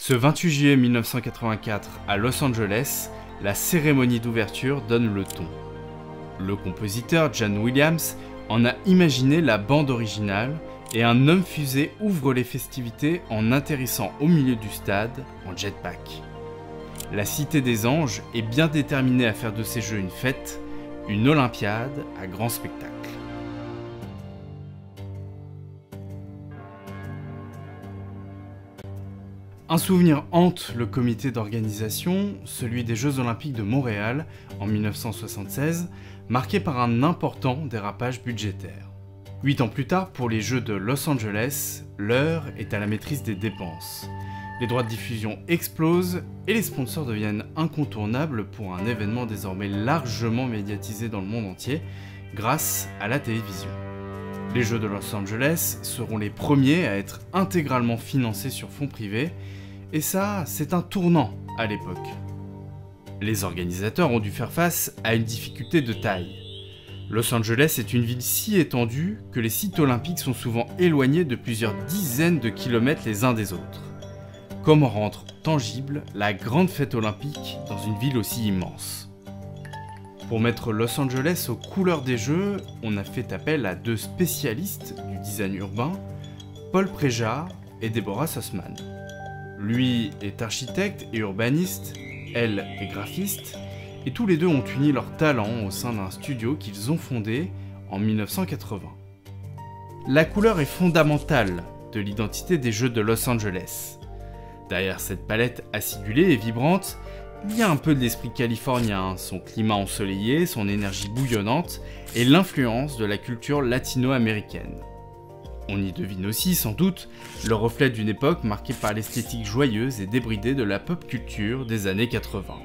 Ce 28 juillet 1984, à Los Angeles, la cérémonie d'ouverture donne le ton. Le compositeur John Williams en a imaginé la bande originale et un homme fusée ouvre les festivités en atterrissant au milieu du stade en jetpack. La Cité des Anges est bien déterminée à faire de ces Jeux une fête, une Olympiade à grand spectacle. Un souvenir hante le comité d'organisation, celui des Jeux Olympiques de Montréal en 1976, marqué par un important dérapage budgétaire. 8 ans plus tard, pour les Jeux de Los Angeles, l'heure est à la maîtrise des dépenses. Les droits de diffusion explosent et les sponsors deviennent incontournables pour un événement désormais largement médiatisé dans le monde entier grâce à la télévision. Les Jeux de Los Angeles seront les premiers à être intégralement financés sur fonds privés, et ça, c'est un tournant à l'époque. Les organisateurs ont dû faire face à une difficulté de taille. Los Angeles est une ville si étendue que les sites olympiques sont souvent éloignés de plusieurs dizaines de kilomètres les uns des autres. Comment rendre tangible la grande fête olympique dans une ville aussi immense? Pour mettre Los Angeles aux couleurs des Jeux, on a fait appel à 2 spécialistes du design urbain, Paul Préjat et Deborah Sussman. Lui est architecte et urbaniste, elle est graphiste, et tous les deux ont uni leurs talents au sein d'un studio qu'ils ont fondé en 1980. La couleur est fondamentale de l'identité des Jeux de Los Angeles. Derrière cette palette acidulée et vibrante, il y a un peu de l'esprit californien, son climat ensoleillé, son énergie bouillonnante et l'influence de la culture latino-américaine. On y devine aussi, sans doute, le reflet d'une époque marquée par l'esthétique joyeuse et débridée de la pop culture des années 80.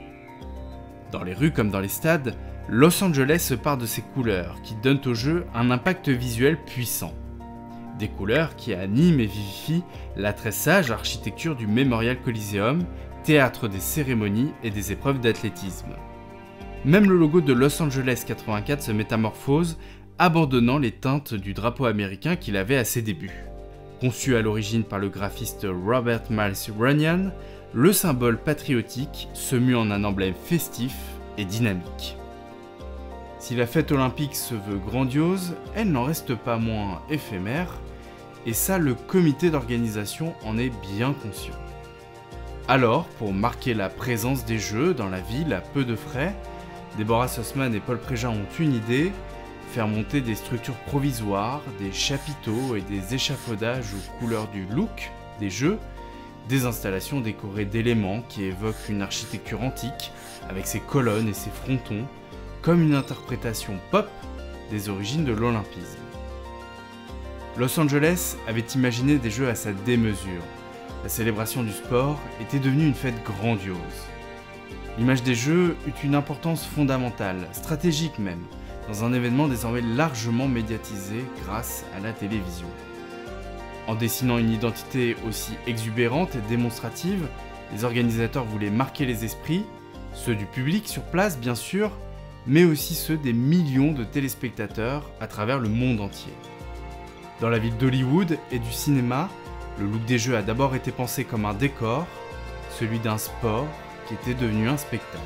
Dans les rues comme dans les stades, Los Angeles se part de ses couleurs qui donnent au jeu un impact visuel puissant. Des couleurs qui animent et vivifient la très sage architecture du Memorial Coliseum, théâtre des cérémonies et des épreuves d'athlétisme. Même le logo de Los Angeles 84 se métamorphose, abandonnant les teintes du drapeau américain qu'il avait à ses débuts. Conçu à l'origine par le graphiste Robert Miles Runyan, le symbole patriotique se mue en un emblème festif et dynamique. Si la fête olympique se veut grandiose, elle n'en reste pas moins éphémère, et ça le comité d'organisation en est bien conscient. Alors, pour marquer la présence des Jeux dans la ville à peu de frais, Deborah Sussman et Paul Préjat ont une idée: faire monter des structures provisoires, des chapiteaux et des échafaudages aux couleurs du look des Jeux, des installations décorées d'éléments qui évoquent une architecture antique, avec ses colonnes et ses frontons, comme une interprétation pop des origines de l'olympisme. Los Angeles avait imaginé des Jeux à sa démesure. La célébration du sport était devenue une fête grandiose. L'image des Jeux eut une importance fondamentale, stratégique même, dans un événement désormais largement médiatisé grâce à la télévision. En dessinant une identité aussi exubérante et démonstrative, les organisateurs voulaient marquer les esprits, ceux du public sur place bien sûr, mais aussi ceux des millions de téléspectateurs à travers le monde entier. Dans la ville d'Hollywood et du cinéma, le look des Jeux a d'abord été pensé comme un décor, celui d'un sport qui était devenu un spectacle.